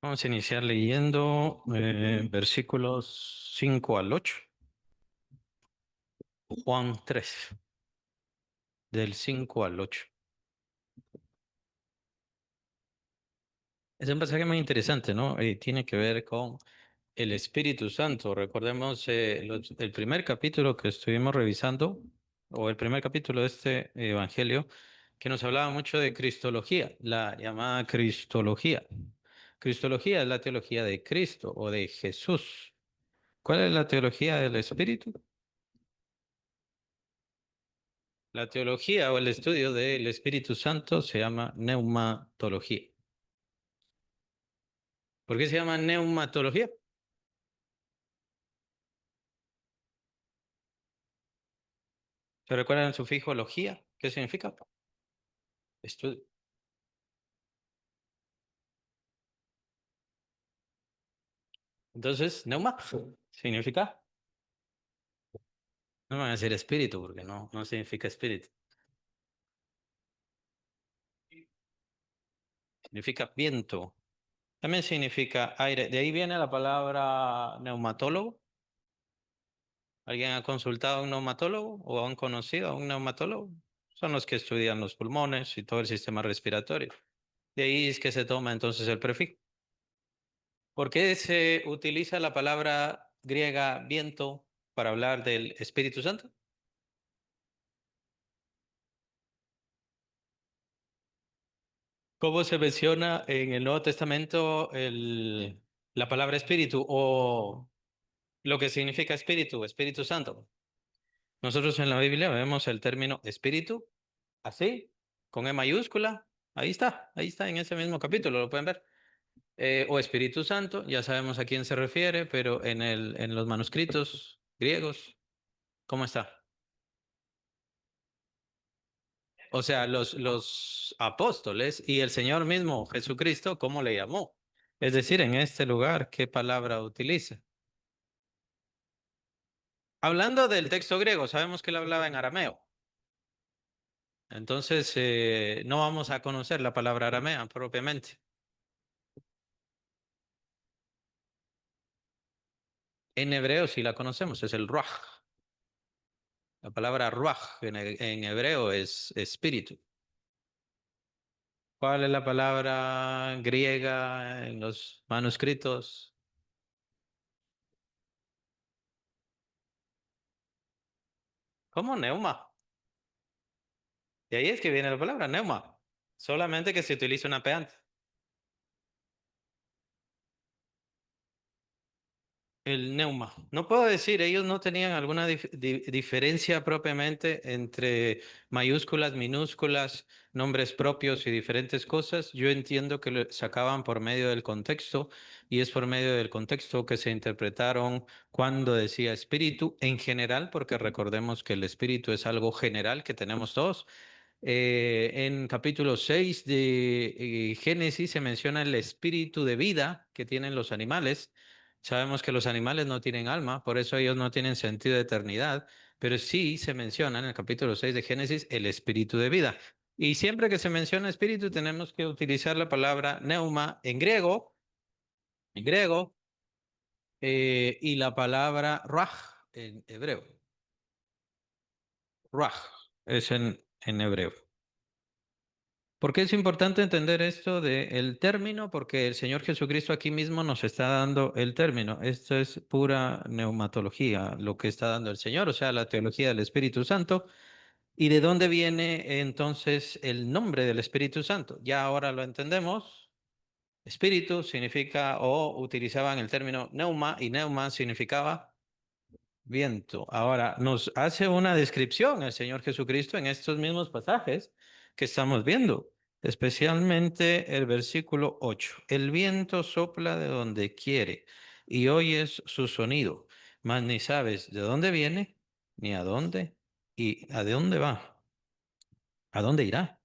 Vamos a iniciar leyendo versículos 5 al 8. Juan 3, del 5 al 8. Es un pasaje muy interesante, ¿no? Tiene que ver con el Espíritu Santo. Recordemos el primer capítulo que estuvimos revisando, o el primer capítulo de este Evangelio, que nos hablaba mucho de Cristología, la llamada Cristología. Cristología es la teología de Cristo o de Jesús. ¿Cuál es la teología del Espíritu? La teología o el estudio del Espíritu Santo se llama neumatología. ¿Por qué se llama neumatología? ¿Se recuerdan el sufijo logía? ¿Qué significa? Estudio. Entonces, neuma significa, no van a decir espíritu porque no significa espíritu, significa viento. También significa aire. De ahí viene la palabra neumatólogo. ¿Alguien ha consultado a un neumatólogo o han conocido a un neumatólogo? Son los que estudian los pulmones y todo el sistema respiratorio. De ahí es que se toma entonces el prefijo. ¿Por qué se utiliza la palabra griega viento para hablar del Espíritu Santo? ¿Cómo se menciona en el Nuevo Testamento la palabra espíritu o lo que significa espíritu, Espíritu Santo? Nosotros en la Biblia vemos el término espíritu así, con E mayúscula. Ahí está, en ese mismo capítulo, lo pueden ver. O Espíritu Santo, ya sabemos a quién se refiere, pero en los manuscritos griegos, ¿cómo está? O sea, los apóstoles y el Señor mismo Jesucristo, ¿cómo le llamó? Es decir, en este lugar, ¿qué palabra utiliza? Hablando del texto griego, sabemos que él hablaba en arameo. Entonces, no vamos a conocer la palabra aramea propiamente. En hebreo sí la conocemos, es el ruaj. La palabra ruaj en hebreo es espíritu. ¿Cuál es la palabra griega en los manuscritos? ¿Cómo? Neuma. De ahí es que viene la palabra neuma. Solamente que se utiliza una P antes. El neuma. No puedo decir, ellos no tenían alguna diferencia propiamente entre mayúsculas, minúsculas, nombres propios y diferentes cosas. Yo entiendo que lo sacaban por medio del contexto y es por medio del contexto que se interpretaron cuando decía espíritu en general, porque recordemos que el espíritu es algo general que tenemos todos. En capítulo 6 de Génesis se menciona el espíritu de vida que tienen los animales. Sabemos que los animales no tienen alma, por eso ellos no tienen sentido de eternidad, pero sí se menciona en el capítulo 6 de Génesis el espíritu de vida. Y siempre que se menciona espíritu tenemos que utilizar la palabra neuma en griego, y la palabra ruach en hebreo. Ruach es en hebreo. ¿Por qué es importante entender esto del término? Porque el Señor Jesucristo aquí mismo nos está dando el término. Esto es pura neumatología, lo que está dando el Señor, o sea, la teología del Espíritu Santo. ¿Y de dónde viene entonces el nombre del Espíritu Santo? Ya ahora lo entendemos. Espíritu significa, o utilizaban el término neuma, y neuma significaba viento. Ahora, nos hace una descripción el Señor Jesucristo en estos mismos pasajes que estamos viendo, especialmente el versículo 8. El viento sopla de donde quiere y oyes su sonido, mas ni sabes de dónde viene, ni a dónde y a dónde va, a dónde irá.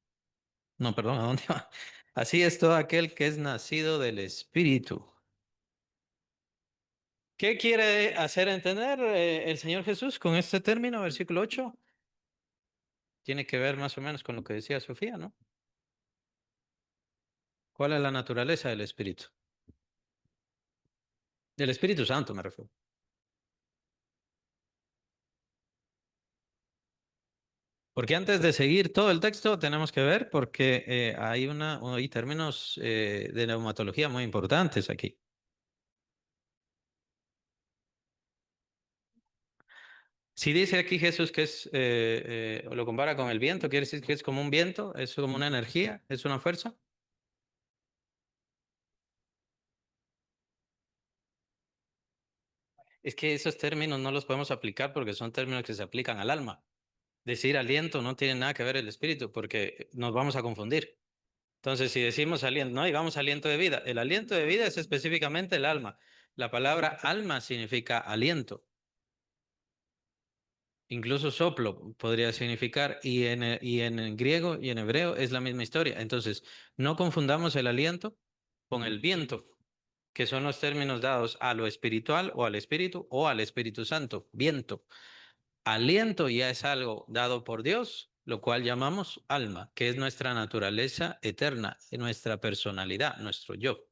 No, perdón, a dónde va. Así es todo aquel que es nacido del Espíritu. ¿Qué quiere hacer entender el Señor Jesús con este término, versículo 8? Tiene que ver más o menos con lo que decía Sofía, ¿no? ¿Cuál es la naturaleza del espíritu? Del Espíritu Santo me refiero. Porque antes de seguir todo el texto tenemos que ver porque hay términos de neumatología muy importantes aquí. Si dice aquí Jesús que o lo compara con el viento, quiere decir que es como un viento, es como una energía, es una fuerza. Es que esos términos no los podemos aplicar porque son términos que se aplican al alma. Decir aliento no tiene nada que ver el espíritu porque nos vamos a confundir. Entonces, si decimos aliento, no digamos aliento de vida. El aliento de vida es específicamente el alma. La palabra alma significa aliento. Incluso soplo podría significar, y en griego y en hebreo es la misma historia. Entonces, no confundamos el aliento con el viento, que son los términos dados a lo espiritual o al espíritu o al Espíritu Santo. Viento. Aliento ya es algo dado por Dios, lo cual llamamos alma, que es nuestra naturaleza eterna, nuestra personalidad, nuestro yo.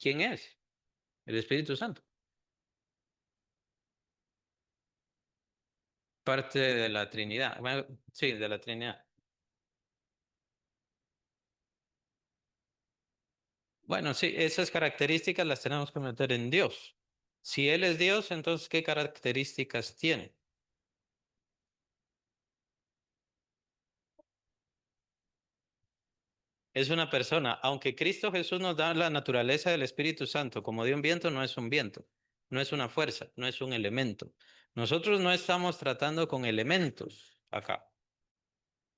¿Quién es? El Espíritu Santo. Parte de la Trinidad. Bueno, sí, de la Trinidad. Bueno, sí, esas características las tenemos que meter en Dios. Si Él es Dios, entonces, ¿qué características tiene? Es una persona. Aunque Cristo Jesús nos da la naturaleza del Espíritu Santo, como de un viento, no es un viento, no es una fuerza, no es un elemento. Nosotros no estamos tratando con elementos acá.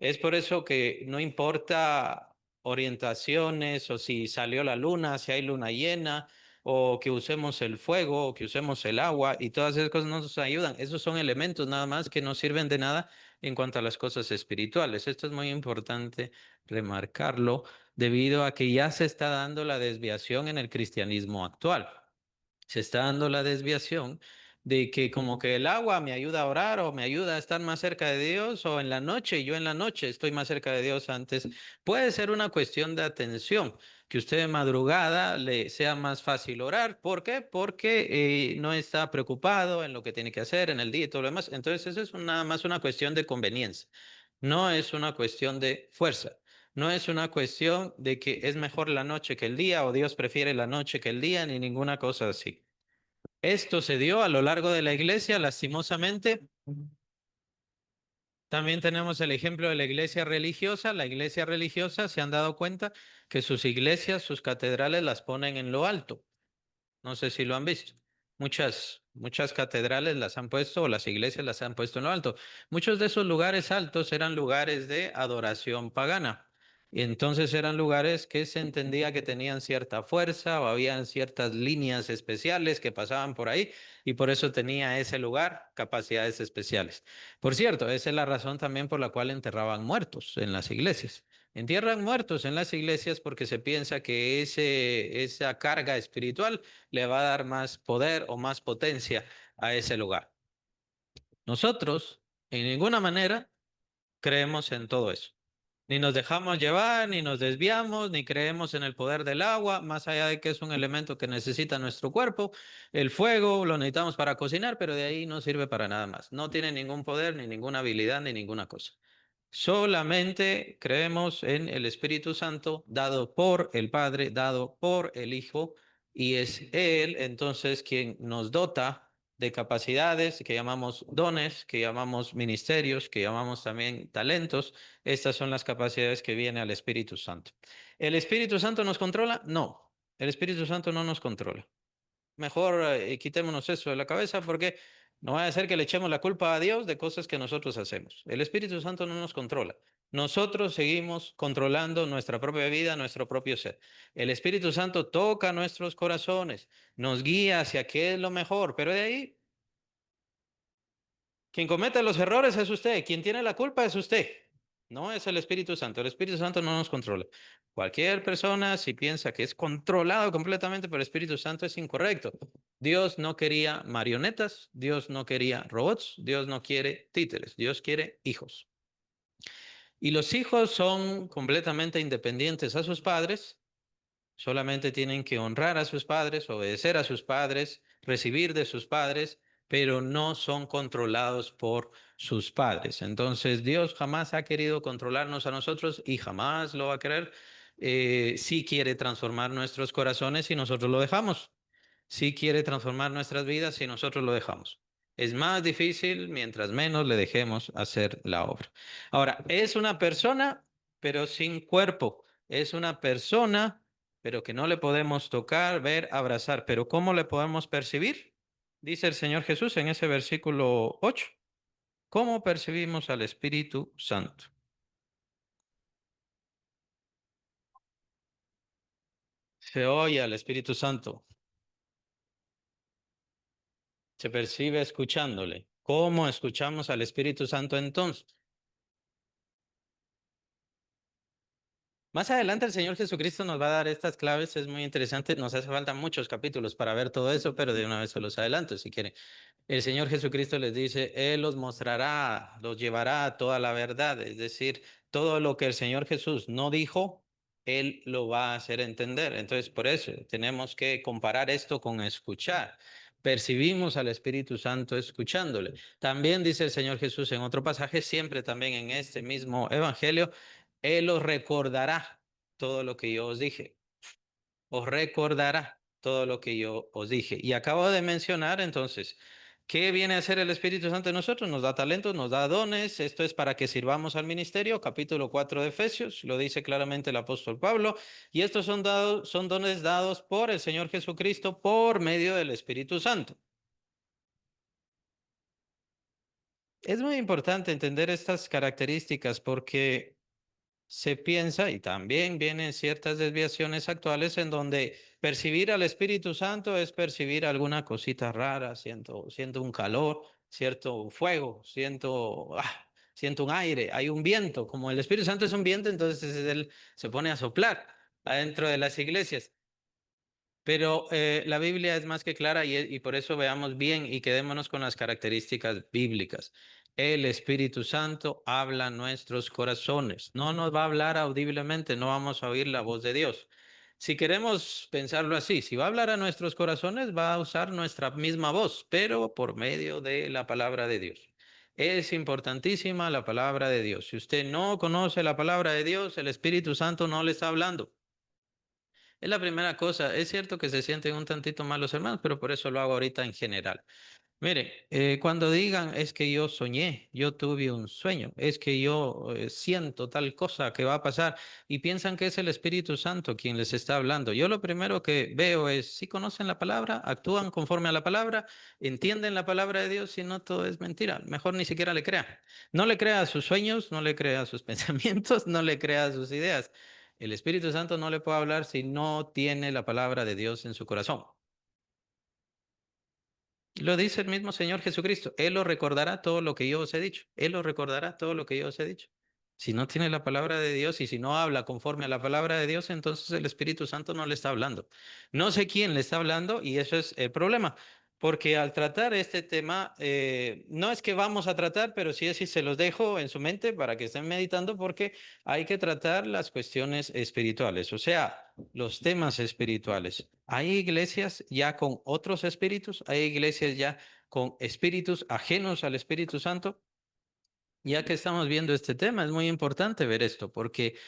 Es por eso que no importa orientaciones o si salió la luna, si hay luna llena, o que usemos el fuego, o que usemos el agua, y todas esas cosas no nos ayudan. Esos son elementos nada más que no sirven de nada en cuanto a las cosas espirituales. Esto es muy importante remarcarlo debido a que ya se está dando la desviación en el cristianismo actual. Se está dando la desviación de que como que el agua me ayuda a orar o me ayuda a estar más cerca de Dios o en la noche, yo en la noche estoy más cerca de Dios antes. Puede ser una cuestión de atención, que usted de madrugada le sea más fácil orar. ¿Por qué? Porque no está preocupado en lo que tiene que hacer en el día y todo lo demás. Entonces eso es nada más una cuestión de conveniencia. No es una cuestión de fuerza. No es una cuestión de que es mejor la noche que el día o Dios prefiere la noche que el día ni ninguna cosa así. Esto se dio a lo largo de la iglesia, lastimosamente. También tenemos el ejemplo de la iglesia religiosa. La iglesia religiosa se han dado cuenta que sus iglesias, sus catedrales las ponen en lo alto. No sé si lo han visto. Muchas catedrales las han puesto o las iglesias las han puesto en lo alto. Muchos de esos lugares altos eran lugares de adoración pagana. Y entonces eran lugares que se entendía que tenían cierta fuerza o habían ciertas líneas especiales que pasaban por ahí y por eso tenía ese lugar capacidades especiales. Por cierto, esa es la razón también por la cual enterraban muertos en las iglesias. Entierran muertos en las iglesias porque se piensa que esa carga espiritual le va a dar más poder o más potencia a ese lugar. Nosotros, en ninguna manera, creemos en todo eso. Ni nos dejamos llevar, ni nos desviamos, ni creemos en el poder del agua, más allá de que es un elemento que necesita nuestro cuerpo. El fuego lo necesitamos para cocinar, pero de ahí no sirve para nada más. No tiene ningún poder, ni ninguna habilidad, ni ninguna cosa. Solamente creemos en el Espíritu Santo dado por el Padre, dado por el Hijo, y es Él entonces quien nos dota de capacidades que llamamos dones, que llamamos ministerios, que llamamos también talentos. Estas son las capacidades que viene al Espíritu Santo. ¿El Espíritu Santo nos controla? No, el Espíritu Santo no nos controla. Mejor quitémonos eso de la cabeza porque no va a ser que le echemos la culpa a Dios de cosas que nosotros hacemos. El Espíritu Santo no nos controla. Nosotros seguimos controlando nuestra propia vida, nuestro propio ser. El Espíritu Santo toca nuestros corazones, nos guía hacia qué es lo mejor, pero de ahí quien comete los errores es usted, quien tiene la culpa es usted, no es el Espíritu Santo. El Espíritu Santo no nos controla. Cualquier persona, si piensa que es controlado completamente por el Espíritu Santo, es incorrecto. Dios no quería marionetas, Dios no quería robots, Dios no quiere títeres, Dios quiere hijos. Y los hijos son completamente independientes a sus padres Solamente tienen que honrar a sus padres, obedecer a sus padres, recibir de sus padres, pero no son controlados por sus padres. Entonces, Dios jamás ha querido controlarnos a nosotros y jamás lo va a querer. Sí quiere transformar nuestros corazones y nosotros lo dejamos. Sí quiere transformar nuestras vidas si nosotros lo dejamos. Es más difícil mientras menos le dejemos hacer la obra. Ahora, es una persona, pero sin cuerpo. Es una persona, pero que no le podemos tocar, ver, abrazar. Pero ¿cómo le podemos percibir? Dice el Señor Jesús en ese versículo 8. ¿Cómo percibimos al Espíritu Santo? Se oye al Espíritu Santo, se percibe escuchándole. ¿Cómo escuchamos al Espíritu Santo entonces? Más adelante el Señor Jesucristo nos va a dar estas claves, es muy interesante, nos hace falta muchos capítulos para ver todo eso, pero de una vez se los adelanto si quieren. El Señor Jesucristo les dice, Él los mostrará, los llevará a toda la verdad, es decir, todo lo que el Señor Jesús no dijo, Él lo va a hacer entender. Entonces, por eso tenemos que comparar esto con escuchar. Percibimos al Espíritu Santo escuchándole. También dice el Señor Jesús en otro pasaje, siempre también en este mismo Evangelio, Él os recordará todo lo que yo os dije, os recordará todo lo que yo os dije. Y acabo de mencionar entonces, ¿qué viene a hacer el Espíritu Santo en nosotros? Nos da talentos, nos da dones, esto es para que sirvamos al ministerio, capítulo 4 de Efesios, lo dice claramente el apóstol Pablo, y estos son dados, son dones dados por el Señor Jesucristo por medio del Espíritu Santo. Es muy importante entender estas características porque se piensa, y también vienen ciertas desviaciones actuales en donde percibir al Espíritu Santo es percibir alguna cosita rara, siento un calor, cierto fuego, siento un aire, hay un viento, como el Espíritu Santo es un viento, entonces él se pone a soplar adentro de las iglesias. Pero la Biblia es más que clara y por eso veamos bien y quedémonos con las características bíblicas. El Espíritu Santo habla a nuestros corazones. No nos va a hablar audiblemente, no vamos a oír la voz de Dios. Si queremos pensarlo así, si va a hablar a nuestros corazones, va a usar nuestra misma voz, pero por medio de la palabra de Dios. Es importantísima la palabra de Dios. Si usted no conoce la palabra de Dios, el Espíritu Santo no le está hablando. Es la primera cosa. Es cierto que se sienten un tantito mal los hermanos, pero por eso lo hago ahorita en general. Mire, cuando digan es que yo soñé, yo tuve un sueño, es que yo siento tal cosa que va a pasar y piensan que es el Espíritu Santo quien les está hablando. Yo lo primero que veo es si conocen la palabra, actúan conforme a la palabra, entienden la palabra de Dios, si no todo es mentira. Mejor ni siquiera le crea. No le crea a sus sueños, no le crea a sus pensamientos, no le crea a sus ideas. El Espíritu Santo no le puede hablar si no tiene la palabra de Dios en su corazón. Lo dice el mismo Señor Jesucristo. Él os recordará todo lo que yo os he dicho. Él os recordará todo lo que yo os he dicho. Si no tiene la palabra de Dios y si no habla conforme a la palabra de Dios, entonces el Espíritu Santo no le está hablando. No sé quién le está hablando y eso es el problema. Porque al tratar este tema, no es que vamos a tratar, pero sí es si se los dejo en su mente para que estén meditando, porque hay que tratar las cuestiones espirituales, o sea, los temas espirituales. Hay iglesias ya con otros espíritus, hay iglesias ya con espíritus ajenos al Espíritu Santo. Ya que estamos viendo este tema, es muy importante ver esto, porque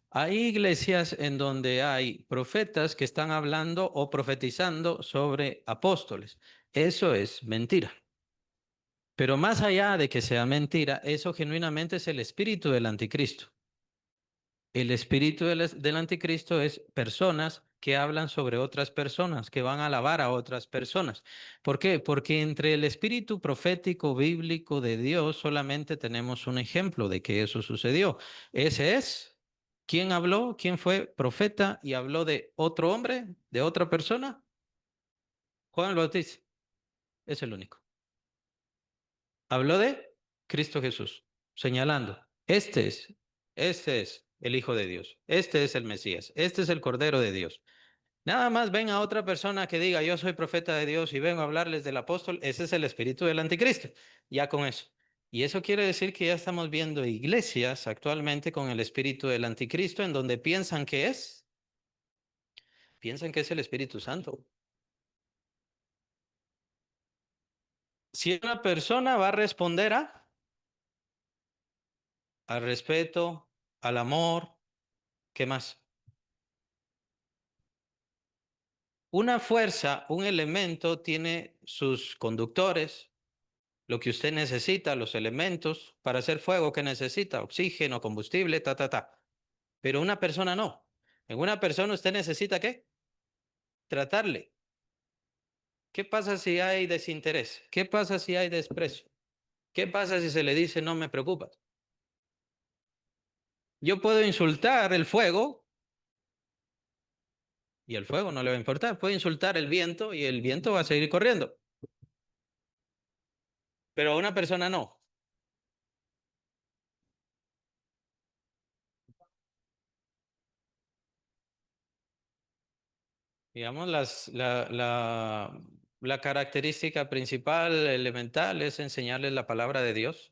hay iglesias en donde hay profetas que están hablando o profetizando sobre apóstoles. Eso es mentira. Pero más allá de que sea mentira, eso genuinamente es el espíritu del anticristo. El espíritu del anticristo es personas que hablan sobre otras personas, que van a alabar a otras personas. ¿Por qué? Porque entre el espíritu profético bíblico de Dios solamente tenemos un ejemplo de que eso sucedió. Ese es. ¿Quién habló? ¿Quién fue profeta y habló de otro hombre, de otra persona? Juan el Bautista. Es el único. Habló de Cristo Jesús, señalando, este es el Hijo de Dios, este es el Mesías, este es el Cordero de Dios. Nada más ven a otra persona que diga, yo soy profeta de Dios y vengo a hablarles del apóstol, ese es el espíritu del anticristo, ya con eso. Y eso quiere decir que ya estamos viendo iglesias actualmente con el espíritu del anticristo en donde piensan que es piensan que es el Espíritu Santo. Si una persona va a responder al respeto, al amor, ¿qué más? Una fuerza, un elemento tiene sus conductores, lo que usted necesita, los elementos para hacer fuego que necesita, oxígeno, combustible, ta, ta, ta. Pero una persona no. En una persona usted necesita ¿qué? Tratarle. ¿Qué pasa si hay desinterés? ¿Qué pasa si hay desprecio? ¿Qué pasa si se le dice no me preocupas? Yo puedo insultar el fuego y el fuego no le va a importar. Puedo insultar el viento y el viento va a seguir corriendo. Pero a una persona no. Digamos, la característica principal, elemental, es enseñarles la palabra de Dios.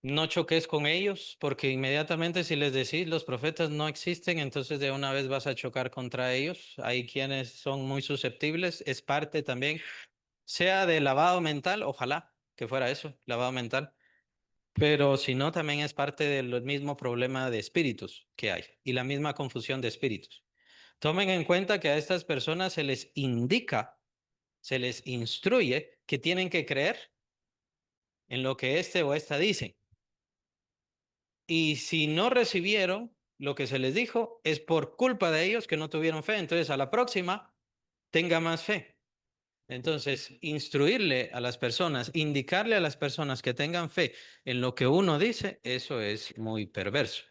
No choques con ellos, porque inmediatamente si les decís los profetas no existen, entonces de una vez vas a chocar contra ellos. Hay quienes son muy susceptibles, es parte también, sea de lavado mental, ojalá que fuera eso, lavado mental, pero si no, también es parte del mismo problema de espíritus que hay y la misma confusión de espíritus. Tomen en cuenta que a estas personas se les indica, se les instruye que tienen que creer en lo que este o esta dicen. Y si no recibieron lo que se les dijo, es por culpa de ellos que no tuvieron fe. Entonces, a la próxima, tenga más fe. Entonces, instruirle a las personas, indicarle a las personas que tengan fe en lo que uno dice, eso es muy perverso.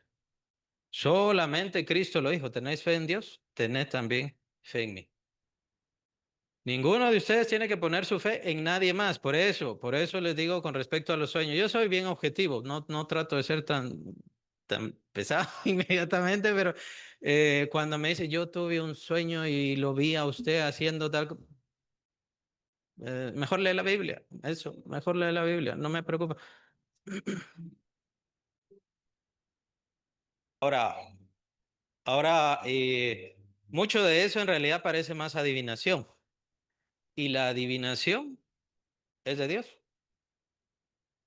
Solamente Cristo lo dijo, ¿tenéis fe en Dios? Tened también fe en mí. Ninguno de ustedes tiene que poner su fe en nadie más. Por eso les digo con respecto a los sueños. Yo soy bien objetivo, no trato de ser tan pesado inmediatamente, pero cuando me dice yo tuve un sueño y lo vi a usted haciendo mejor lee la Biblia. Eso, mejor lee la Biblia. No me preocupa. Ahora, ahora, mucho de eso en realidad parece más adivinación. Y la adivinación es de Dios,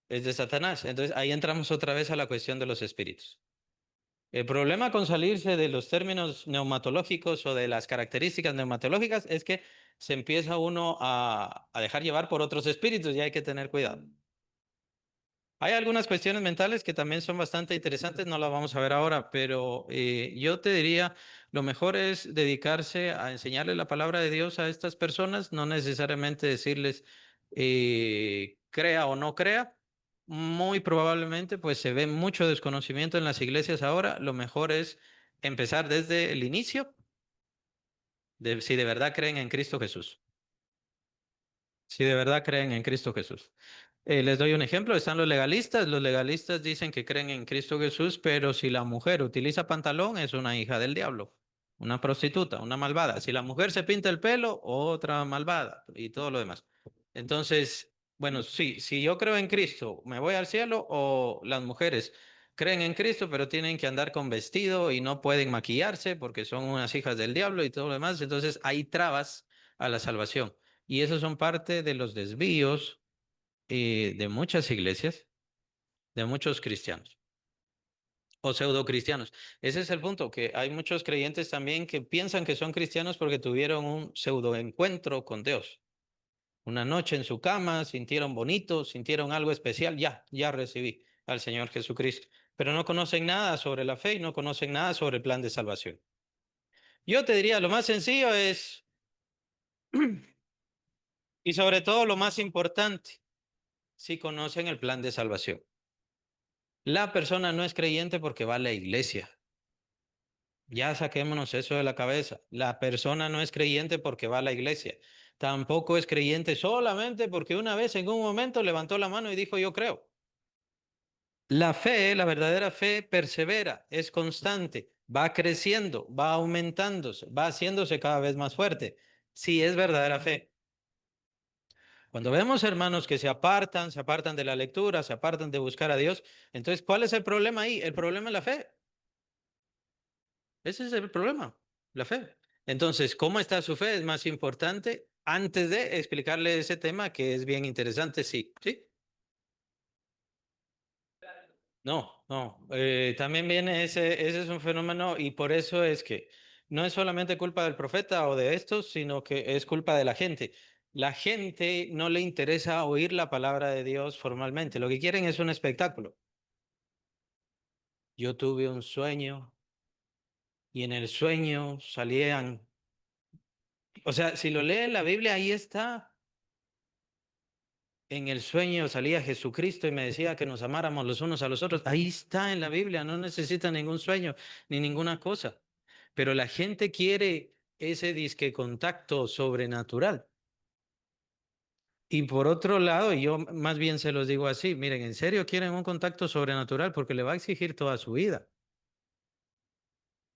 es de Satanás. Entonces ahí entramos otra vez a la cuestión de los espíritus. El problema con salirse de los términos neumatológicos o de las características neumatológicas es que se empieza uno a dejar llevar por otros espíritus y hay que tener cuidado. Hay algunas cuestiones mentales que también son bastante interesantes, no las vamos a ver ahora, pero yo te diría, lo mejor es dedicarse a enseñarle la palabra de Dios a estas personas, no necesariamente decirles crea o no crea. Muy probablemente, pues se ve mucho desconocimiento en las iglesias ahora. Lo mejor es empezar desde el inicio, de si de verdad creen en Cristo Jesús. Si de verdad creen en Cristo Jesús. Les doy un ejemplo, están los legalistas dicen que creen en Cristo Jesús, pero si la mujer utiliza pantalón es una hija del diablo, una prostituta, una malvada. Si la mujer se pinta el pelo, otra malvada y todo lo demás. Entonces, bueno, sí, si yo creo en Cristo, ¿me voy al cielo o las mujeres creen en Cristo, pero tienen que andar con vestido y no pueden maquillarse porque son unas hijas del diablo y todo lo demás? Entonces hay trabas a la salvación. Y esos son parte de los desvíos de muchas iglesias, de muchos cristianos o pseudo cristianos. Ese es el punto, que hay muchos creyentes también que piensan que son cristianos porque tuvieron un pseudo encuentro con Dios. Una noche en su cama, sintieron bonito, sintieron algo especial, ya recibí al Señor Jesucristo, pero no conocen nada sobre la fe y no conocen nada sobre el plan de salvación. Yo te diría, lo más sencillo es, y sobre todo lo más importante, si conocen el plan de salvación. La persona no es creyente porque va a la iglesia. Ya saquémonos eso de la cabeza. La persona no es creyente porque va a la iglesia. Tampoco es creyente solamente porque una vez en un momento levantó la mano y dijo yo creo. La fe, la verdadera fe, persevera, es constante, va creciendo, va aumentándose, va haciéndose cada vez más fuerte. Sí, es verdadera fe. Cuando vemos hermanos que se apartan de la lectura, se apartan de buscar a Dios, entonces, ¿cuál es el problema ahí? El problema es la fe. Ese es el problema, la fe. Entonces, ¿cómo está su fe? Es más importante antes de explicarle ese tema que es bien interesante, sí, sí. No, no. También viene ese es un fenómeno y por eso es que no es solamente culpa del profeta o de estos, sino que es culpa de la gente. La gente no le interesa oír la palabra de Dios formalmente. Lo que quieren es un espectáculo. Yo tuve un sueño y en el sueño salían, o sea, si lo lee en la Biblia, ahí está. En el sueño salía Jesucristo y me decía que nos amáramos los unos a los otros. Ahí está en la Biblia, no necesita ningún sueño ni ninguna cosa. Pero la gente quiere ese disque contacto sobrenatural. Y por otro lado, y yo más bien se los digo así, miren, en serio quieren un contacto sobrenatural porque le va a exigir toda su vida.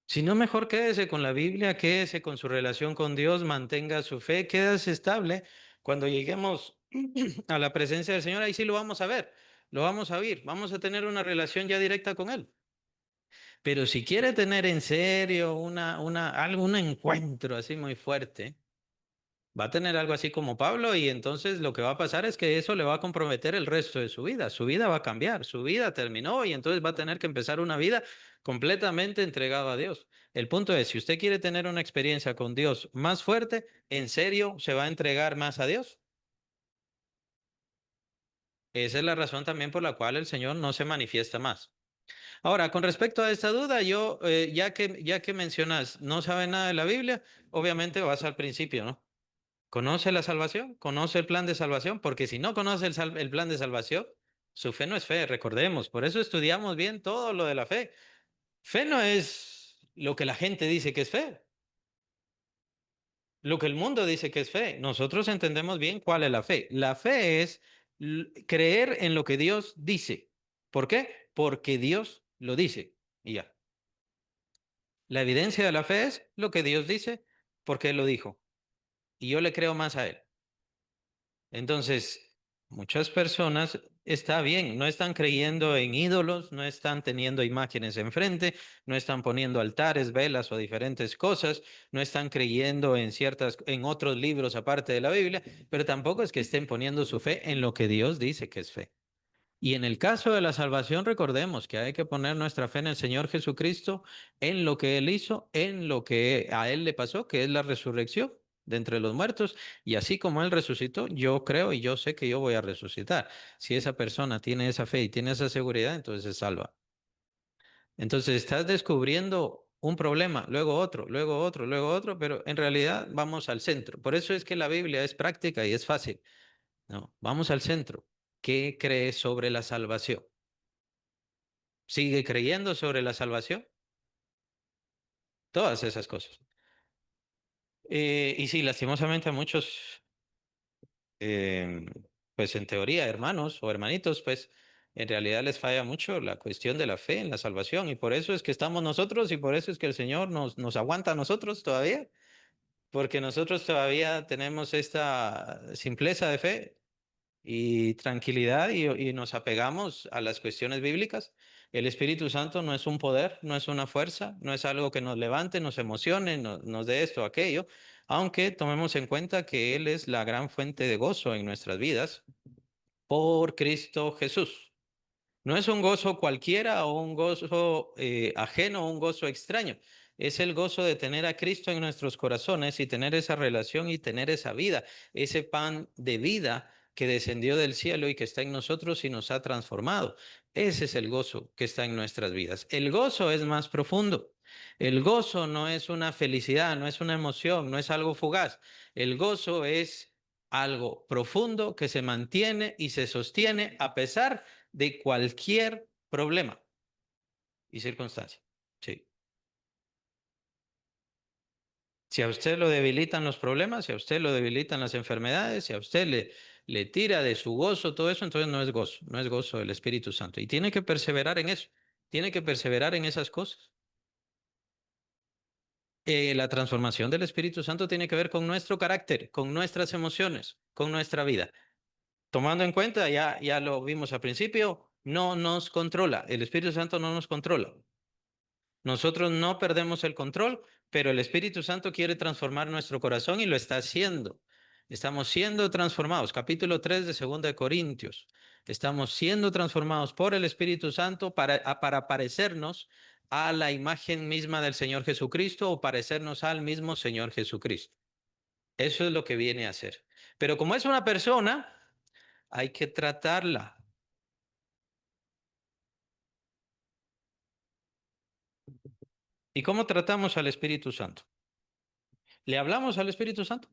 Si no, mejor quédese con la Biblia, quédese con su relación con Dios, mantenga su fe, quédese estable. Cuando lleguemos a la presencia del Señor, ahí sí lo vamos a ver, lo vamos a oír, vamos a tener una relación ya directa con Él. Pero si quiere tener en serio algún encuentro así muy fuerte, va a tener algo así como Pablo y entonces lo que va a pasar es que eso le va a comprometer el resto de su vida. Su vida va a cambiar, su vida terminó y entonces va a tener que empezar una vida completamente entregada a Dios. El punto es, si usted quiere tener una experiencia con Dios más fuerte, ¿en serio se va a entregar más a Dios? Esa es la razón también por la cual el Señor no se manifiesta más. Ahora, con respecto a esta duda, yo, ya que mencionas, no sabe nada de la Biblia, obviamente vas al principio, ¿no? ¿Conoce la salvación? ¿Conoce el plan de salvación? Porque si no conoce el plan de salvación, su fe no es fe, recordemos. Por eso estudiamos bien todo lo de la fe. Fe no es lo que la gente dice que es fe, lo que el mundo dice que es fe. Nosotros entendemos bien cuál es la fe. La fe es creer en lo que Dios dice. ¿Por qué? Porque Dios lo dice. Y ya. La evidencia de la fe es lo que Dios dice porque Él lo dijo. Y yo le creo más a Él. Entonces, muchas personas, está bien, no están creyendo en ídolos, no están teniendo imágenes enfrente, no están poniendo altares, velas o diferentes cosas, no están creyendo en otros libros aparte de la Biblia, pero tampoco es que estén poniendo su fe en lo que Dios dice que es fe. Y en el caso de la salvación, recordemos que hay que poner nuestra fe en el Señor Jesucristo, en lo que Él hizo, en lo que a Él le pasó, que es la resurrección de entre los muertos. Y así como Él resucitó, yo creo y yo sé que yo voy a resucitar. Si esa persona tiene esa fe y tiene esa seguridad, entonces se salva. Entonces estás descubriendo un problema, luego otro, luego otro, luego otro, pero en realidad vamos al centro. Por eso es que la Biblia es práctica y es fácil. No, vamos al centro. ¿Qué crees sobre la salvación? ¿Sigue creyendo sobre la salvación? Todas esas cosas. Y sí, lastimosamente a muchos, eh, pues en teoría, hermanos o hermanitos, pues en realidad les falla mucho la cuestión de la fe en la salvación. Y por eso es que estamos nosotros y por eso es que el Señor nos aguanta a nosotros todavía, porque nosotros todavía tenemos esta simpleza de fe y tranquilidad y nos apegamos a las cuestiones bíblicas. El Espíritu Santo no es un poder, no es una fuerza, no es algo que nos levante, nos emocione, nos dé esto o aquello, aunque tomemos en cuenta que Él es la gran fuente de gozo en nuestras vidas por Cristo Jesús. No es un gozo cualquiera o un gozo ajeno o un gozo extraño. Es el gozo de tener a Cristo en nuestros corazones y tener esa relación y tener esa vida, ese pan de vida que descendió del cielo y que está en nosotros y nos ha transformado. Ese es el gozo que está en nuestras vidas. El gozo es más profundo. El gozo no es una felicidad, no es una emoción, no es algo fugaz. El gozo es algo profundo que se mantiene y se sostiene a pesar de cualquier problema y circunstancia. Sí. Si a usted lo debilitan los problemas, si a usted lo debilitan las enfermedades, si a usted le tira de su gozo, todo eso, entonces no es gozo, no es gozo del Espíritu Santo. Y tiene que perseverar en eso, tiene que perseverar en esas cosas. La transformación del Espíritu Santo tiene que ver con nuestro carácter, con nuestras emociones, con nuestra vida. Tomando en cuenta, ya lo vimos al principio, no nos controla, el Espíritu Santo no nos controla. Nosotros no perdemos el control, pero el Espíritu Santo quiere transformar nuestro corazón y lo está haciendo. Estamos siendo transformados. Capítulo 3 de 2 de Corintios. Estamos siendo transformados por el Espíritu Santo para parecernos a la imagen misma del Señor Jesucristo o parecernos al mismo Señor Jesucristo. Eso es lo que viene a hacer. Pero como es una persona, hay que tratarla. ¿Y cómo tratamos al Espíritu Santo? ¿Le hablamos al Espíritu Santo?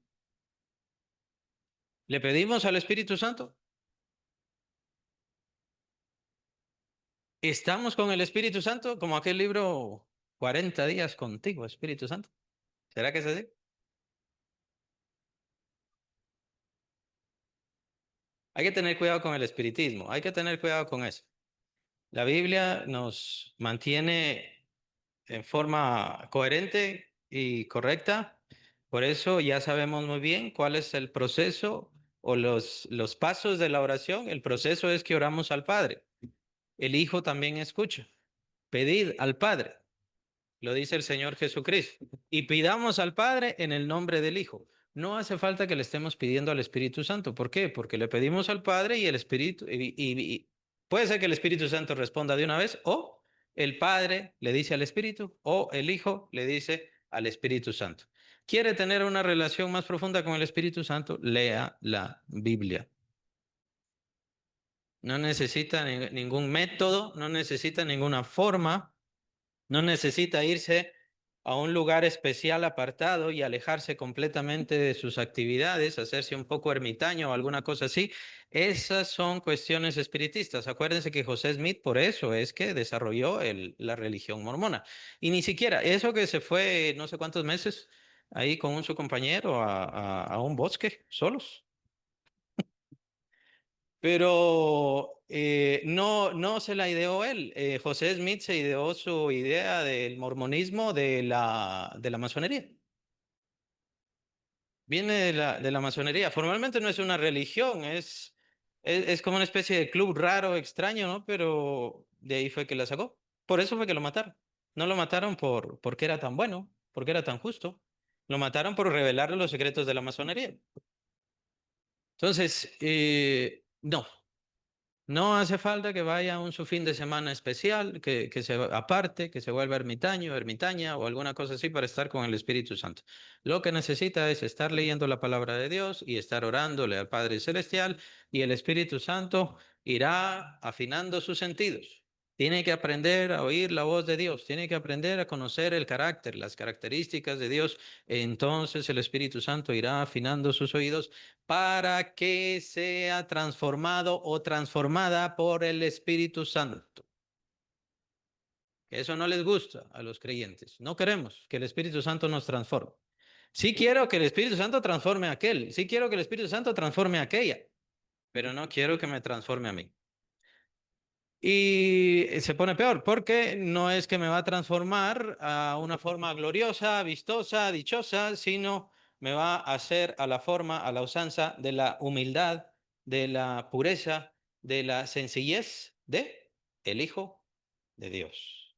¿Le pedimos al Espíritu Santo? ¿Estamos con el Espíritu Santo? Como aquel libro 40 días contigo, Espíritu Santo. ¿Será que es así? Hay que tener cuidado con el espiritismo, hay que tener cuidado con eso. La Biblia nos mantiene en forma coherente y correcta, por eso ya sabemos muy bien cuál es el proceso o los pasos de la oración. El proceso es que oramos al Padre. El Hijo también escucha. Pedid al Padre. Lo dice el Señor Jesucristo. Y pidamos al Padre en el nombre del Hijo. No hace falta que le estemos pidiendo al Espíritu Santo. ¿Por qué? Porque le pedimos al Padre y el Espíritu, y puede ser que el Espíritu Santo responda de una vez, o el Padre le dice al Espíritu, o el Hijo le dice al Espíritu Santo. ¿Quiere tener una relación más profunda con el Espíritu Santo? Lea la Biblia. No necesita ningún método, no necesita ninguna forma. No necesita irse a un lugar especial apartado y alejarse completamente de sus actividades, hacerse un poco ermitaño o alguna cosa así. Esas son cuestiones espiritistas. Acuérdense que José Smith por eso es que desarrolló la religión mormona. Y ni siquiera eso que se fue no sé cuántos meses ahí con su compañero a un bosque solos. Pero no se la ideó él. José Smith se ideó su idea del mormonismo de la masonería. Viene de la masonería. Formalmente no es una religión, es como una especie de club raro, extraño, ¿no? Pero de ahí fue que la sacó. Por eso fue que lo mataron. No lo mataron porque era tan bueno, porque era tan justo. Lo mataron por revelarle los secretos de la masonería. Entonces, no. No hace falta que vaya a un su fin de semana especial, que se aparte, que se vuelva ermitaño, ermitaña o alguna cosa así para estar con el Espíritu Santo. Lo que necesita es estar leyendo la palabra de Dios y estar orándole al Padre Celestial y el Espíritu Santo irá afinando sus sentidos. Tiene que aprender a oír la voz de Dios, tiene que aprender a conocer el carácter, las características de Dios. Entonces el Espíritu Santo irá afinando sus oídos para que sea transformado o transformada por el Espíritu Santo. Que eso no les gusta a los creyentes. No queremos que el Espíritu Santo nos transforme. Sí quiero que el Espíritu Santo transforme a aquel, sí quiero que el Espíritu Santo transforme a aquella, pero no quiero que me transforme a mí. Y se pone peor, porque no es que me va a transformar a una forma gloriosa, vistosa, dichosa, sino me va a hacer a la forma, a la usanza de la humildad, de la pureza, de la sencillez de el Hijo de Dios.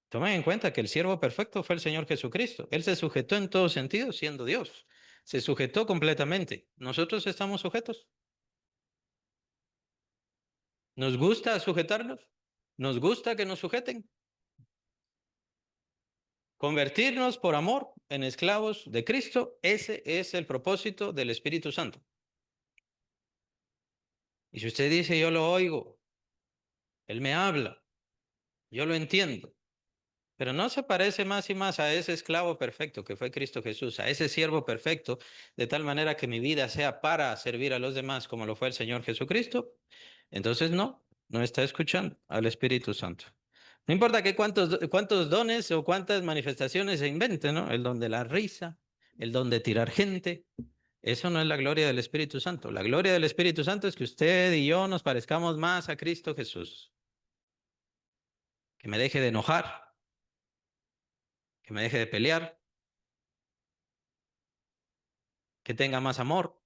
Tomen en cuenta que el siervo perfecto fue el Señor Jesucristo. Él se sujetó en todo sentido siendo Dios. Se sujetó completamente. Nosotros estamos sujetos. ¿Nos gusta sujetarnos? ¿Nos gusta que nos sujeten? Convertirnos por amor en esclavos de Cristo, ese es el propósito del Espíritu Santo. Y si usted dice, yo lo oigo, Él me habla, yo lo entiendo, pero no se parece más y más a ese esclavo perfecto que fue Cristo Jesús, a ese siervo perfecto, de tal manera que mi vida sea para servir a los demás como lo fue el Señor Jesucristo, entonces no está escuchando al Espíritu Santo. No importa que cuántos dones o cuántas manifestaciones se inventen, ¿no? El don de la risa, el don de tirar gente. Eso no es la gloria del Espíritu Santo. La gloria del Espíritu Santo es que usted y yo nos parezcamos más a Cristo Jesús. Que me deje de enojar, que me deje de pelear, que tenga más amor.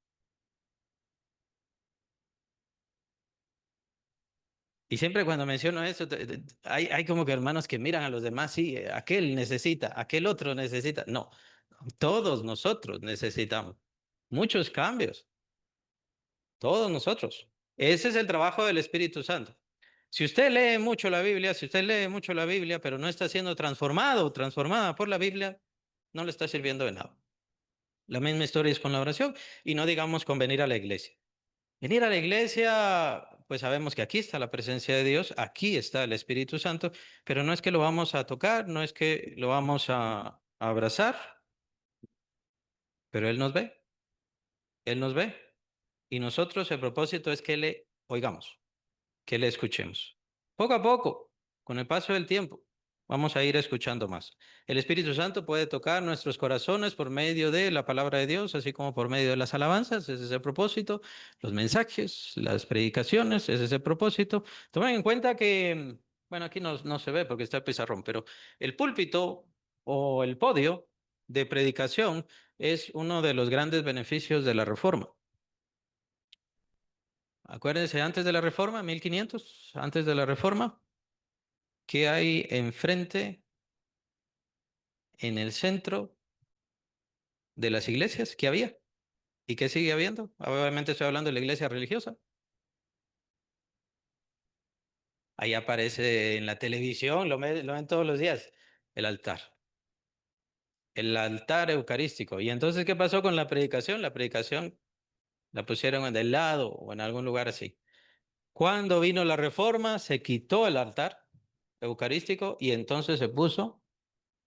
Y siempre cuando menciono eso, hay como que hermanos que miran a los demás, sí, aquel necesita, aquel otro necesita. No, todos nosotros necesitamos muchos cambios, todos nosotros. Ese es el trabajo del Espíritu Santo. Si usted lee mucho la Biblia, si usted lee mucho la Biblia, pero no está siendo transformado o transformada por la Biblia, no le está sirviendo de nada. La misma historia es con la oración y no digamos con venir a la iglesia. Venir a la iglesia, pues sabemos que aquí está la presencia de Dios, aquí está el Espíritu Santo, pero no es que lo vamos a tocar, no es que lo vamos a abrazar, pero Él nos ve y nosotros el propósito es que le oigamos, que le escuchemos. Poco a poco, con el paso del tiempo, vamos a ir escuchando más. El Espíritu Santo puede tocar nuestros corazones por medio de la palabra de Dios, así como por medio de las alabanzas, ese es el propósito, los mensajes, las predicaciones, ese es el propósito. Tomen en cuenta que, bueno, aquí no se ve porque está el pizarrón, pero el púlpito o el podio de predicación es uno de los grandes beneficios de la Reforma. Acuérdense, antes de la Reforma, 1500, antes de la Reforma, ¿qué hay enfrente, en el centro de las iglesias? ¿Qué había? ¿Y qué sigue habiendo? Obviamente estoy hablando de la iglesia religiosa. Ahí aparece en la televisión, lo ven todos los días, el altar. El altar eucarístico. ¿Y entonces qué pasó con la predicación? La predicación la pusieron del lado o en algún lugar así. Cuando vino la reforma, se quitó el altar eucarístico y entonces se puso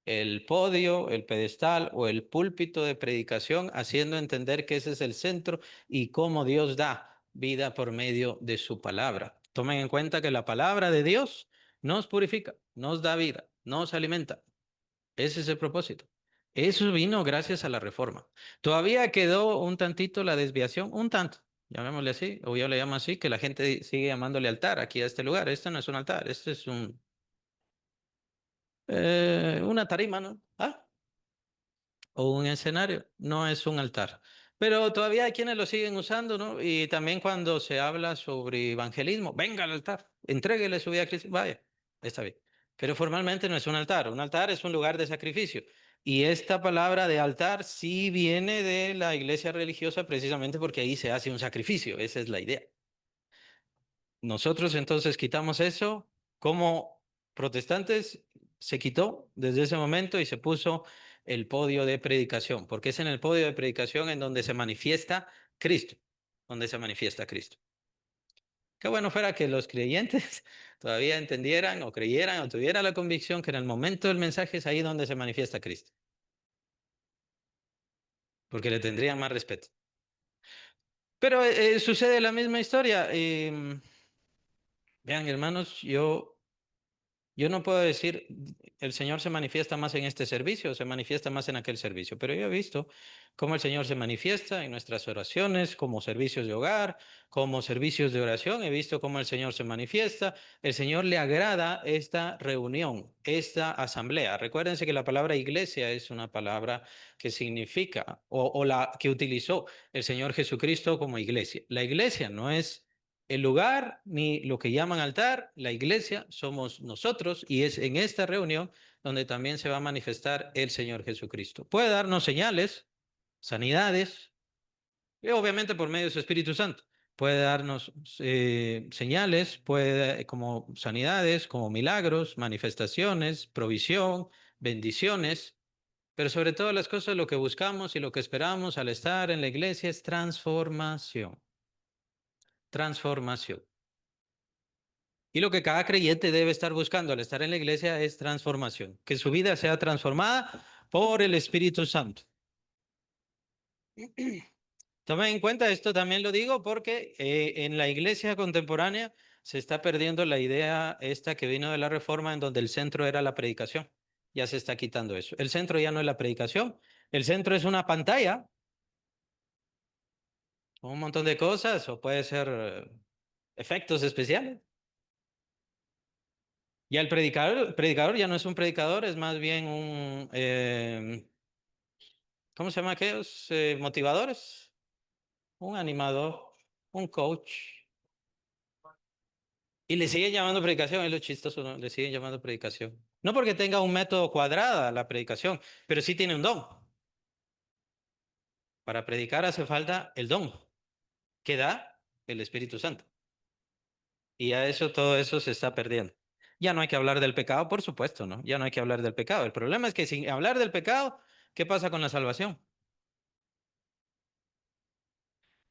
el podio, el pedestal o el púlpito de predicación, haciendo entender que ese es el centro y cómo Dios da vida por medio de su palabra. Tomen en cuenta que la palabra de Dios nos purifica, nos da vida, nos alimenta. Ese es el propósito. Eso vino gracias a la reforma. Todavía quedó un tantito la desviación, un tanto, llamémosle así, o yo le llamo así, que la gente sigue llamándole altar aquí a este lugar. Este no es un altar, este es una tarima, ¿no? Ah, o un escenario, no es un altar. Pero todavía hay quienes lo siguen usando, ¿no? Y también cuando se habla sobre evangelismo, venga al altar, entréguele su vida a Cristo, vaya, está bien. Pero formalmente no es un altar es un lugar de sacrificio. Y esta palabra de altar sí viene de la iglesia religiosa precisamente porque ahí se hace un sacrificio, esa es la idea. Nosotros entonces quitamos eso, como protestantes se quitó desde ese momento y se puso el podio de predicación, porque es en el podio de predicación en donde se manifiesta Cristo, donde se manifiesta Cristo. Qué bueno fuera que los creyentes todavía entendieran o creyeran o tuvieran la convicción que en el momento del mensaje es ahí donde se manifiesta Cristo, porque le tendrían más respeto. Pero sucede la misma historia. Vean, hermanos, yo no puedo decir, el Señor se manifiesta más en este servicio, se manifiesta más en aquel servicio, pero yo he visto cómo el Señor se manifiesta en nuestras oraciones, como servicios de hogar, como servicios de oración. He visto cómo el Señor se manifiesta. El Señor le agrada esta reunión, esta asamblea. Recuérdense que la palabra iglesia es una palabra que significa, o la que utilizó el Señor Jesucristo como iglesia. La iglesia no es el lugar, ni lo que llaman altar, la iglesia, somos nosotros y es en esta reunión donde también se va a manifestar el Señor Jesucristo. Puede darnos señales, sanidades, y obviamente por medio de su Espíritu Santo. Puede darnos señales, como sanidades, como milagros, manifestaciones, provisión, bendiciones, pero sobre todas las cosas lo que buscamos y lo que esperamos al estar en la iglesia es transformación, transformación. Y lo que cada creyente debe estar buscando al estar en la iglesia es transformación, que su vida sea transformada por el Espíritu Santo. Tomen en cuenta esto, también lo digo porque en la iglesia contemporánea se está perdiendo la idea esta que vino de la Reforma en donde el centro era la predicación. Ya se está quitando eso. El centro ya no es la predicación, el centro es una pantalla, un montón de cosas o puede ser efectos especiales. Ya el predicador ya no es un predicador, es más bien un, ¿cómo se llama aquellos motivadores? Un animador, un coach. Y le siguen llamando predicación, es lo chistoso, ¿no? Le siguen llamando predicación. No porque tenga un método cuadrada la predicación, pero sí tiene un don. Para predicar hace falta el don que da el Espíritu Santo. Y a eso, todo eso se está perdiendo. Ya no hay que hablar del pecado, por supuesto, ¿no? Ya no hay que hablar del pecado. El problema es que sin hablar del pecado, ¿qué pasa con la salvación?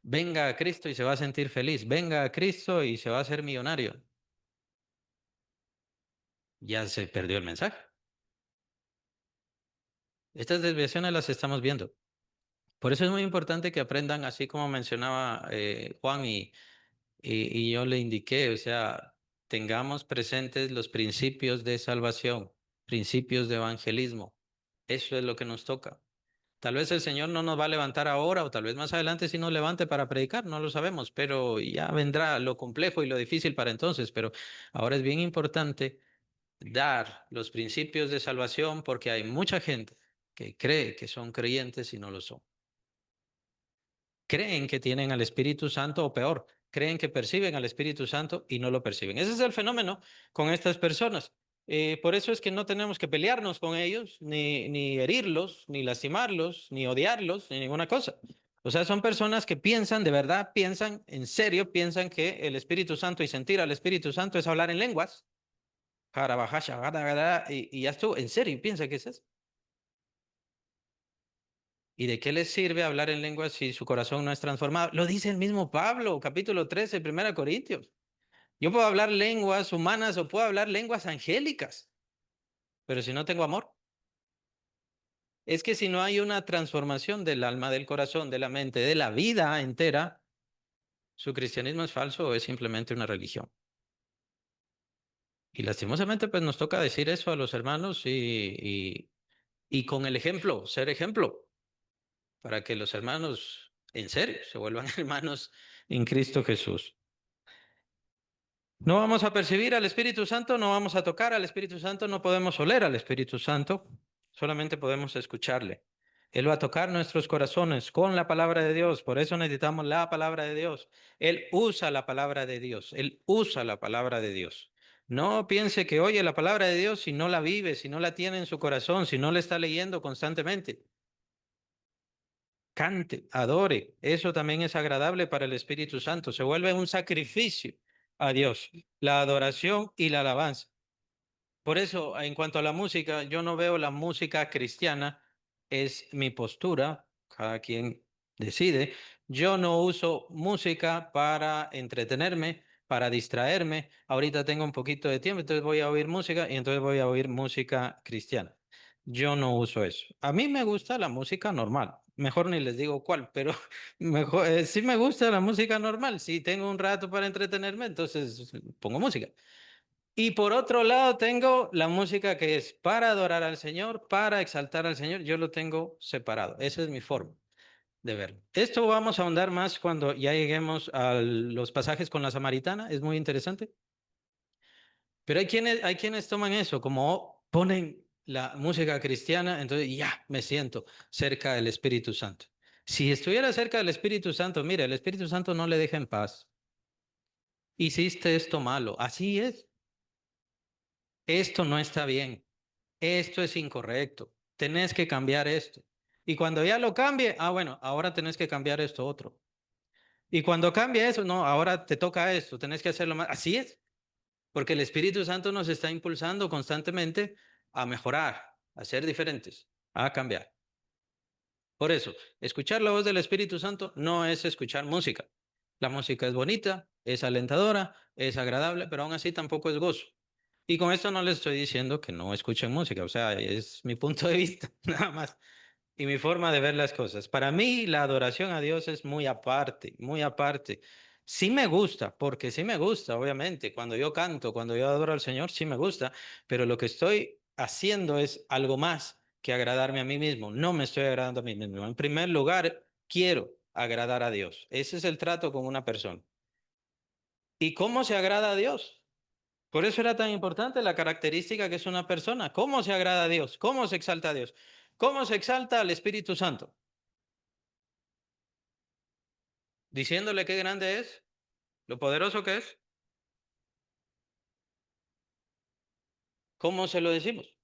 Venga a Cristo y se va a sentir feliz. Venga a Cristo y se va a hacer millonario. Ya se perdió el mensaje. Estas desviaciones las estamos viendo. Por eso es muy importante que aprendan, así como mencionaba Juan y yo le indiqué, o sea, tengamos presentes los principios de salvación, principios de evangelismo. Eso es lo que nos toca. Tal vez el Señor no nos va a levantar ahora o tal vez más adelante sí nos levante para predicar, no lo sabemos, pero ya vendrá lo complejo y lo difícil para entonces. Pero ahora es bien importante dar los principios de salvación porque hay mucha gente que cree que son creyentes y no lo son. Creen que tienen al Espíritu Santo o peor, creen que perciben al Espíritu Santo y no lo perciben. Ese es el fenómeno con estas personas. Por eso es que no tenemos que pelearnos con ellos, ni herirlos, ni lastimarlos, ni odiarlos, ni ninguna cosa. O sea, son personas que piensan, de verdad, piensan, en serio, piensan que el Espíritu Santo y sentir al Espíritu Santo es hablar en lenguas. Jarabajasha, y ya estuvo, en serio, piensa que es eso. ¿Y de qué les sirve hablar en lenguas si su corazón no es transformado? Lo dice el mismo Pablo, capítulo 13, 1 Corintios. Yo puedo hablar lenguas humanas o puedo hablar lenguas angélicas, pero si no tengo amor, es que si no hay una transformación del alma, del corazón, de la mente, de la vida entera, su cristianismo es falso o es simplemente una religión. Y lastimosamente, pues nos toca decir eso a los hermanos y con el ejemplo, ser ejemplo, para que los hermanos en serio se vuelvan hermanos en Cristo Jesús. No vamos a percibir al Espíritu Santo, no vamos a tocar al Espíritu Santo, no podemos oler al Espíritu Santo, solamente podemos escucharle. Él va a tocar nuestros corazones con la palabra de Dios, por eso necesitamos la palabra de Dios. Él usa la palabra de Dios, él usa la palabra de Dios. No piense que oye la palabra de Dios si no la vive, si no la tiene en su corazón, si no la está leyendo constantemente. Cante, adore. Eso también es agradable para el Espíritu Santo. Se vuelve un sacrificio a Dios, la adoración y la alabanza. Por eso, en cuanto a la música, yo no veo la música cristiana, es mi postura, cada quien decide. Yo no uso música para entretenerme, para distraerme. Ahorita tengo un poquito de tiempo, entonces voy a oír música y entonces voy a oír música cristiana. Yo no uso eso. A mí me gusta la música normal. Mejor ni les digo cuál, pero mejor, sí me gusta la música normal. Si tengo un rato para entretenerme, entonces pongo música. Y por otro lado tengo la música que es para adorar al Señor, para exaltar al Señor. Yo lo tengo separado. Esa es mi forma de verlo. Esto vamos a ahondar más cuando ya lleguemos a los pasajes con la samaritana. Es muy interesante. Pero hay quienes toman eso, como ponen la música cristiana, entonces ya me siento cerca del Espíritu Santo. Si estuviera cerca del Espíritu Santo, mira, el Espíritu Santo no le deja en paz. Hiciste esto malo. Así es. Esto no está bien. Esto es incorrecto, tenés que cambiar esto. Y cuando ya lo cambie, bueno, ahora tenés que cambiar esto otro. Y cuando cambie eso, no, ahora te toca esto, tenés que hacerlo más. Así es, porque el Espíritu Santo nos está impulsando constantemente a mejorar, a ser diferentes, a cambiar. Por eso, escuchar la voz del Espíritu Santo no es escuchar música. La música es bonita, es alentadora, es agradable, pero aún así tampoco es gozo. Y con esto no les estoy diciendo que no escuchen música, o sea, es mi punto de vista, nada más, y mi forma de ver las cosas. Para mí, la adoración a Dios es muy aparte, muy aparte. Sí me gusta, porque sí me gusta, obviamente. Cuando yo canto, cuando yo adoro al Señor, sí me gusta, pero lo que estoy haciendo es algo más que agradarme a mí mismo. No me estoy agradando a mí mismo. En primer lugar, quiero agradar a Dios. Ese es el trato con una persona. ¿Y cómo se agrada a Dios? Por eso era tan importante la característica que es una persona. ¿Cómo se agrada a Dios? ¿Cómo se exalta a Dios? ¿Cómo se exalta al Espíritu Santo? Diciéndole qué grande es, lo poderoso que es. ¿Cómo se lo decimos?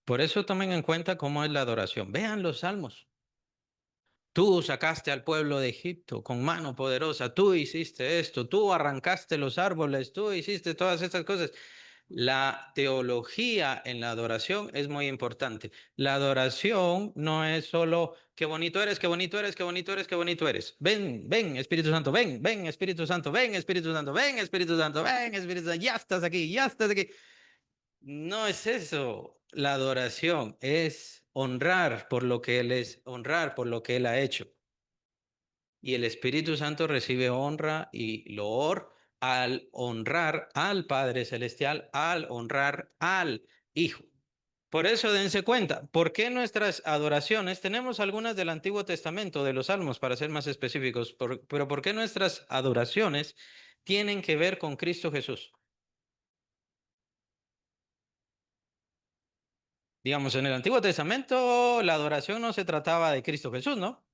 Por eso tomen en cuenta cómo es la adoración. Vean los salmos. Tú sacaste al pueblo de Egipto con mano poderosa, tú hiciste esto, tú arrancaste los árboles, tú hiciste todas estas cosas. La teología en la adoración es muy importante. La adoración no es solo qué bonito eres, qué bonito eres, qué bonito eres, qué bonito eres. Ven, ven, Espíritu Santo, ven, ven, Espíritu Santo, ven, Espíritu Santo, ven, Espíritu Santo, ven, Espíritu Santo, ya estás aquí, ya estás aquí. No es eso. La adoración es honrar por lo que Él es, honrar por lo que Él ha hecho. Y el Espíritu Santo recibe honra y loor al honrar al Padre Celestial, al honrar al Hijo. Por eso dense cuenta, ¿por qué nuestras adoraciones, tenemos algunas del Antiguo Testamento, de los Salmos, para ser más específicos, pero ¿por qué nuestras adoraciones tienen que ver con Cristo Jesús? Digamos, en el Antiguo Testamento la adoración no se trataba de Cristo Jesús, ¿no?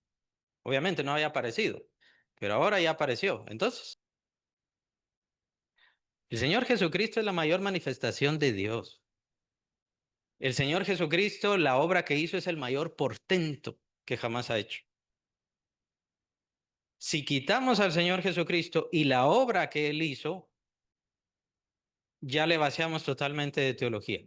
Obviamente no había aparecido, pero ahora ya apareció. Entonces, el Señor Jesucristo es la mayor manifestación de Dios. El Señor Jesucristo, la obra que hizo es el mayor portento que jamás ha hecho. Si quitamos al Señor Jesucristo y la obra que Él hizo, ya le vaciamos totalmente de teología.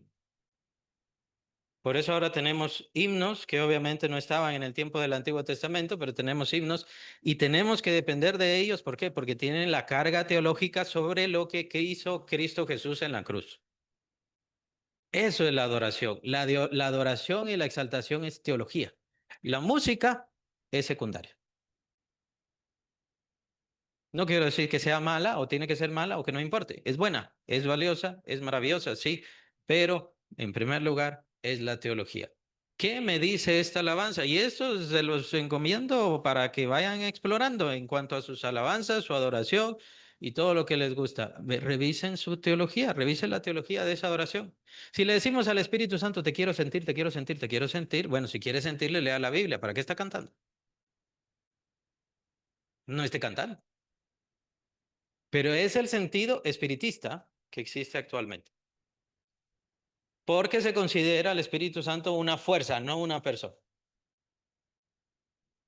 Por eso ahora tenemos himnos que obviamente no estaban en el tiempo del Antiguo Testamento, pero tenemos himnos y tenemos que depender de ellos. ¿Por qué? Porque tienen la carga teológica sobre lo que hizo Cristo Jesús en la cruz. Eso es la adoración. La adoración y la exaltación es teología. La música es secundaria. No quiero decir que sea mala o tiene que ser mala o que no importe. Es buena, es valiosa, es maravillosa, sí, pero en primer lugar es la teología. ¿Qué me dice esta alabanza? Y esto se los encomiendo para que vayan explorando en cuanto a sus alabanzas, su adoración y todo lo que les gusta. Revisen su teología, revisen la teología de esa adoración. Si le decimos al Espíritu Santo, te quiero sentir, te quiero sentir, te quiero sentir, bueno, si quiere sentirle, lea la Biblia. ¿Para qué está cantando? No esté cantando. Pero es el sentido espiritista que existe actualmente. Porque se considera al Espíritu Santo una fuerza, no una persona.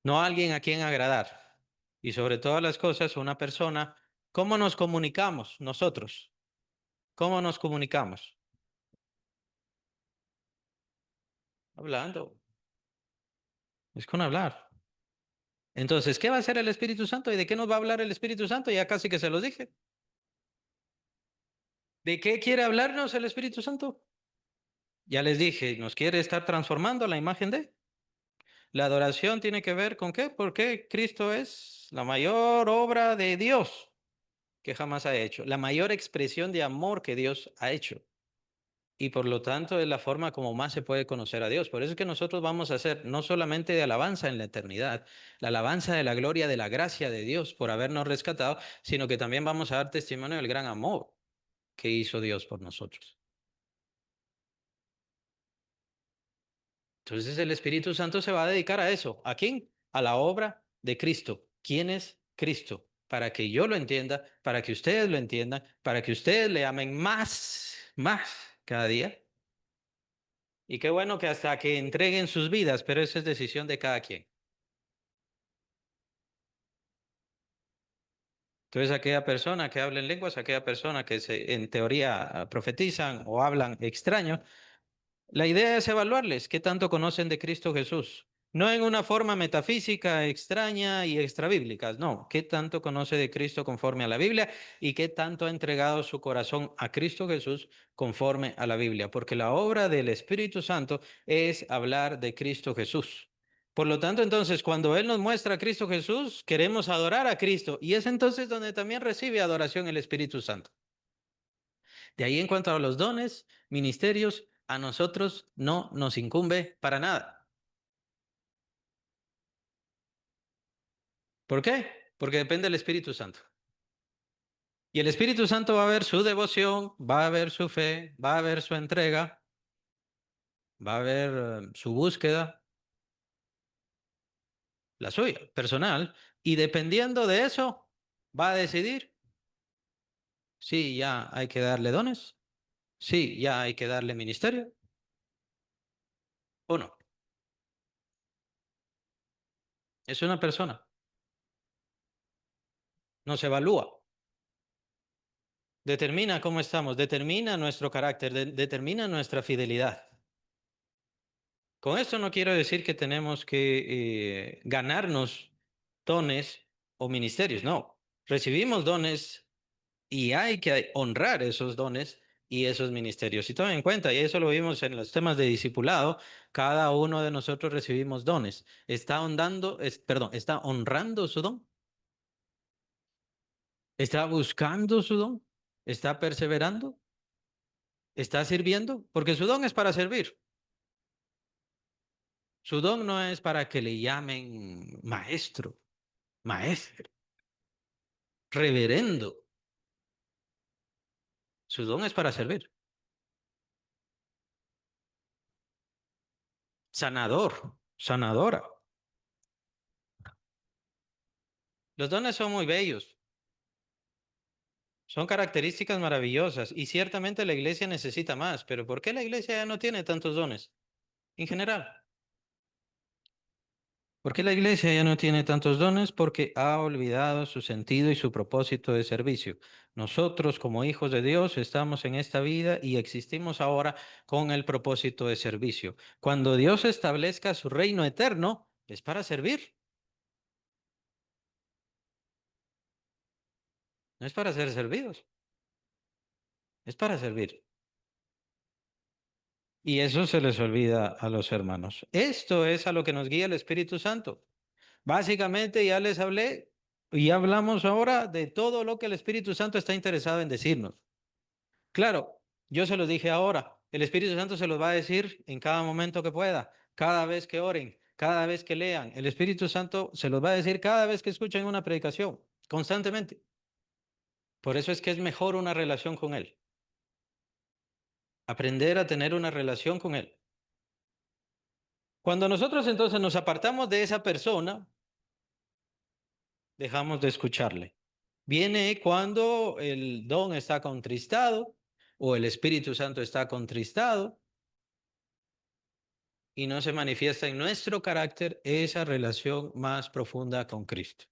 No alguien a quien agradar. Y sobre todas las cosas, una persona. ¿Cómo nos comunicamos nosotros? ¿Cómo nos comunicamos? Hablando. Es con hablar. Entonces, ¿qué va a hacer el Espíritu Santo? ¿Y de qué nos va a hablar el Espíritu Santo? Ya casi que se los dije. ¿De qué quiere hablarnos el Espíritu Santo? Ya les dije, nos quiere estar transformando a la imagen de. La adoración tiene que ver con qué, porque Cristo es la mayor obra de Dios que jamás ha hecho, la mayor expresión de amor que Dios ha hecho. Y por lo tanto es la forma como más se puede conocer a Dios. Por eso es que nosotros vamos a hacer no solamente de alabanza en la eternidad, la alabanza de la gloria, de la gracia de Dios por habernos rescatado, sino que también vamos a dar testimonio del gran amor que hizo Dios por nosotros. Entonces el Espíritu Santo se va a dedicar a eso. ¿A quién? A la obra de Cristo. ¿Quién es Cristo? Para que yo lo entienda, para que ustedes lo entiendan, para que ustedes le amen más, más cada día. Y qué bueno que hasta que entreguen sus vidas, pero eso es decisión de cada quien. Entonces aquella persona que habla en lenguas, aquella persona que en teoría profetizan o hablan extraño, la idea es evaluarles qué tanto conocen de Cristo Jesús. No en una forma metafísica extraña y extrabíblica, no. ¿Qué tanto conoce de Cristo conforme a la Biblia y qué tanto ha entregado su corazón a Cristo Jesús conforme a la Biblia? Porque la obra del Espíritu Santo es hablar de Cristo Jesús. Por lo tanto, entonces, cuando Él nos muestra a Cristo Jesús, queremos adorar a Cristo y es entonces donde también recibe adoración el Espíritu Santo. De ahí en cuanto a los dones, ministerios, a nosotros no nos incumbe para nada. ¿Por qué? Porque depende del Espíritu Santo. Y el Espíritu Santo va a ver su devoción, va a ver su fe, va a ver su entrega, va a ver su búsqueda, la suya, personal, y dependiendo de eso, va a decidir Sí, ya hay que darle dones. Sí, ya hay que darle ministerio. ¿O no? Es una persona. Nos evalúa. Determina cómo estamos. Determina nuestro carácter. Determina nuestra fidelidad. Con esto no quiero decir que tenemos que ganarnos dones o ministerios. No. Recibimos dones y hay que honrar esos dones y esos ministerios. Y tomen en cuenta, y eso lo vimos en los temas de discipulado, cada uno de nosotros recibimos dones. ¿Está perdón, está honrando su don? ¿Está buscando su don? ¿Está perseverando? ¿Está sirviendo? Porque su don es para servir. Su don no es para que le llamen maestro, maestro, reverendo. Su don es para servir. Sanador, sanadora. Los dones son muy bellos. Son características maravillosas y ciertamente la iglesia necesita más, pero ¿por qué la iglesia ya no tiene tantos dones en general? ¿Por qué la iglesia ya no tiene tantos dones? Porque ha olvidado su sentido y su propósito de servicio. Nosotros como hijos de Dios estamos en esta vida y existimos ahora con el propósito de servicio. Cuando Dios establezca su reino eterno, es para servir, no es para ser servidos, es para servir. Y eso se les olvida a los hermanos. Esto es a lo que nos guía el Espíritu Santo. Básicamente ya les hablé y ya hablamos ahora de todo lo que el Espíritu Santo está interesado en decirnos. Claro, yo se los dije ahora, el Espíritu Santo se los va a decir en cada momento que pueda, cada vez que oren, cada vez que lean. El Espíritu Santo se los va a decir cada vez que escuchen una predicación, constantemente. Por eso es que es mejor una relación con Él, aprender a tener una relación con Él. Cuando nosotros entonces nos apartamos de esa persona, dejamos de escucharle. Viene cuando el don está contristado o el Espíritu Santo está contristado y no se manifiesta en nuestro carácter esa relación más profunda con Cristo.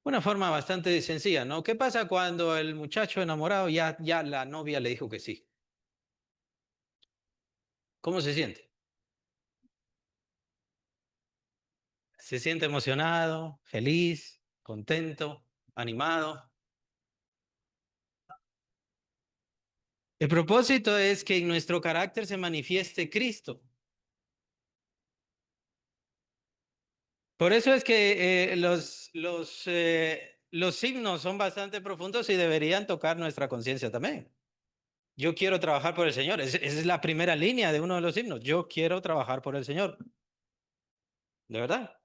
Una forma bastante sencilla, ¿no? ¿Qué pasa cuando el muchacho enamorado ya la novia le dijo que sí? ¿Cómo se siente? ¿Se siente emocionado, feliz, contento, animado? El propósito es que en nuestro carácter se manifieste Cristo. Por eso es que los signos son bastante profundos y deberían tocar nuestra conciencia también. Yo quiero trabajar por el Señor. Esa es la primera línea de uno de los himnos. Yo quiero trabajar por el Señor. De verdad.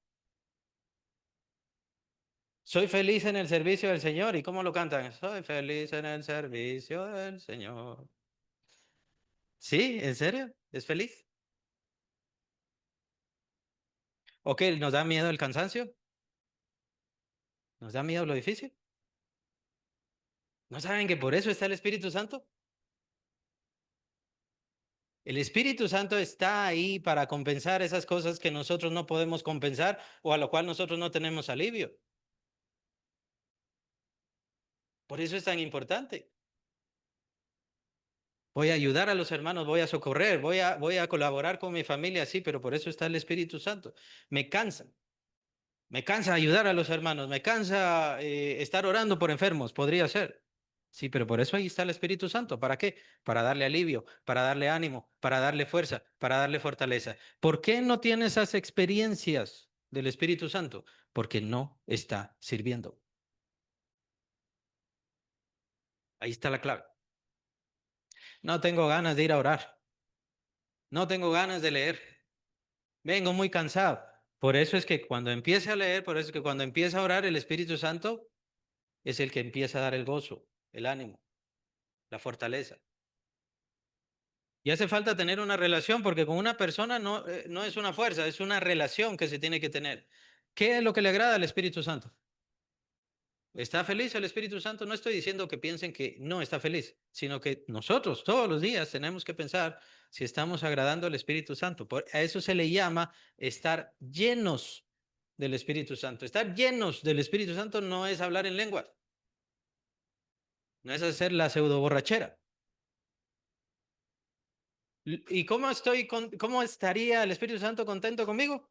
Soy feliz en el servicio del Señor. ¿Y cómo lo cantan? Soy feliz en el servicio del Señor. ¿Sí? ¿En serio? ¿Es feliz? ¿Ok? ¿Nos da miedo el cansancio? ¿Nos da miedo lo difícil? ¿No saben que por eso está el Espíritu Santo? El Espíritu Santo está ahí para compensar esas cosas que nosotros no podemos compensar o a lo cual nosotros no tenemos alivio. Por eso es tan importante. Voy a ayudar a los hermanos, voy a socorrer, voy a colaborar con mi familia, sí, pero por eso está el Espíritu Santo. Me cansa, me cansa ayudar a los hermanos, me cansa estar orando por enfermos, podría ser. Sí, pero por eso ahí está el Espíritu Santo. ¿Para qué? Para darle alivio, para darle ánimo, para darle fuerza, para darle fortaleza. ¿Por qué no tiene esas experiencias del Espíritu Santo? Porque no está sirviendo. Ahí está la clave. No tengo ganas de ir a orar. No tengo ganas de leer. Vengo muy cansado. Por eso es que cuando empiece a leer, por eso es que cuando empieza a orar, el Espíritu Santo es el que empieza a dar el gozo, el ánimo, la fortaleza. Y hace falta tener una relación, porque con una persona no es una fuerza, es una relación que se tiene que tener. ¿Qué es lo que le agrada al Espíritu Santo? ¿Está feliz el Espíritu Santo? No estoy diciendo que piensen que no está feliz, sino que nosotros todos los días tenemos que pensar si estamos agradando al Espíritu Santo. A eso se le llama estar llenos del Espíritu Santo. Estar llenos del Espíritu Santo no es hablar en lenguas, no es hacer la pseudo borrachera. ¿Y cómo estaría el Espíritu Santo contento conmigo?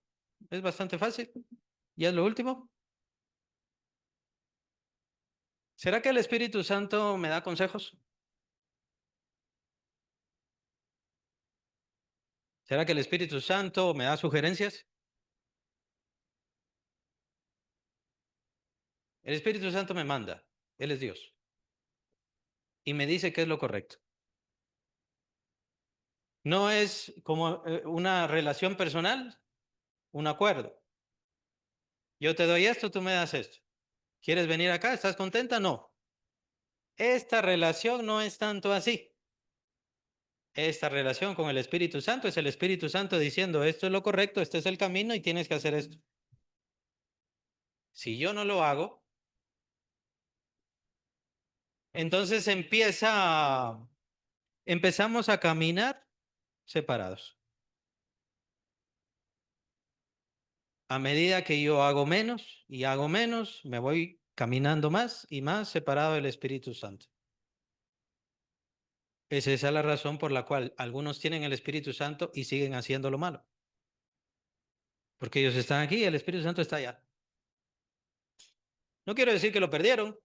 Es bastante fácil. Ya es lo último. ¿Será que el Espíritu Santo me da consejos? ¿Será que el Espíritu Santo me da sugerencias? El Espíritu Santo me manda. Él es Dios. Y me dice qué es lo correcto. No es como una relación personal, un acuerdo. Yo te doy esto, tú me das esto. ¿Quieres venir acá? ¿Estás contenta? No. Esta relación no es tanto así. Esta relación con el Espíritu Santo es el Espíritu Santo diciendo esto es lo correcto, este es el camino y tienes que hacer esto. Si yo no lo hago, entonces empezamos a caminar separados. A medida que yo hago menos y hago menos, me voy caminando más y más separado del Espíritu Santo. Es esa la razón por la cual algunos tienen el Espíritu Santo y siguen haciendo lo malo. Porque ellos están aquí y el Espíritu Santo está allá. No quiero decir que lo perdieron,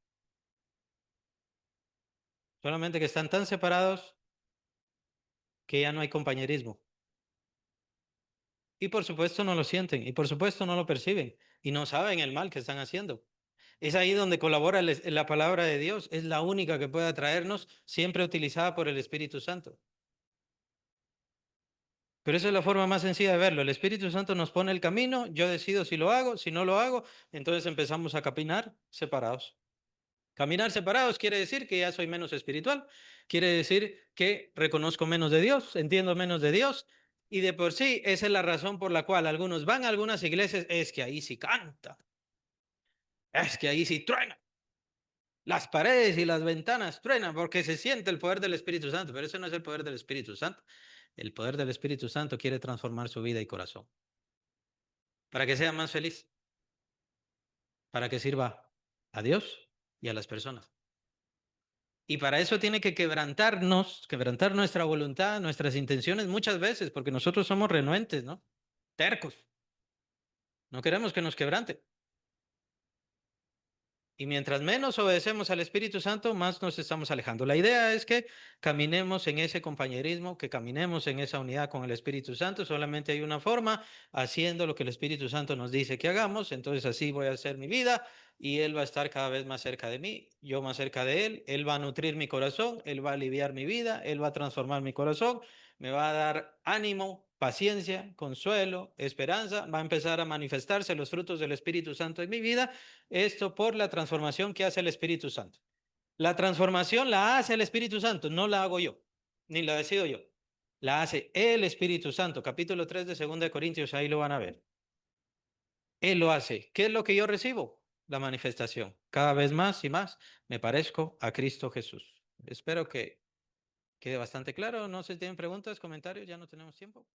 solamente que están tan separados que ya no hay compañerismo. Y por supuesto no lo sienten, y por supuesto no lo perciben, y no saben el mal que están haciendo. Es ahí donde colabora la palabra de Dios, es la única que puede atraernos, siempre utilizada por el Espíritu Santo. Pero esa es la forma más sencilla de verlo. El Espíritu Santo nos pone el camino, yo decido si lo hago, si no lo hago, entonces empezamos a caminar separados. Caminar separados quiere decir que ya soy menos espiritual, quiere decir que reconozco menos de Dios, entiendo menos de Dios, y de por sí esa es la razón por la cual algunos van a algunas iglesias, es que ahí sí canta, es que ahí sí truena. Las paredes y las ventanas truenan porque se siente el poder del Espíritu Santo, pero eso no es el poder del Espíritu Santo. El poder del Espíritu Santo quiere transformar su vida y corazón para que sea más feliz, para que sirva a Dios y a las personas. Y para eso tiene que quebrantarnos, quebrantar nuestra voluntad, nuestras intenciones muchas veces, porque nosotros somos renuentes, ¿no? Tercos. No queremos que nos quebrante. Y mientras menos obedecemos al Espíritu Santo, más nos estamos alejando. La idea es que caminemos en ese compañerismo, que caminemos en esa unidad con el Espíritu Santo. Solamente hay una forma, haciendo lo que el Espíritu Santo nos dice que hagamos. Entonces así voy a hacer mi vida y Él va a estar cada vez más cerca de mí, yo más cerca de Él. Él va a nutrir mi corazón, Él va a aliviar mi vida, Él va a transformar mi corazón, me va a dar ánimo, paciencia, consuelo, esperanza. Va a empezar a manifestarse los frutos del Espíritu Santo en mi vida. Esto por la transformación que hace el Espíritu Santo. La transformación la hace el Espíritu Santo, no la hago yo, ni la decido yo. La hace el Espíritu Santo. Capítulo 3 de 2 de Corintios, ahí lo van a ver. Él lo hace. ¿Qué es lo que yo recibo? La manifestación. Cada vez más y más me parezco a Cristo Jesús. Espero que quede bastante claro. No sé si tienen preguntas, comentarios, ya no tenemos tiempo.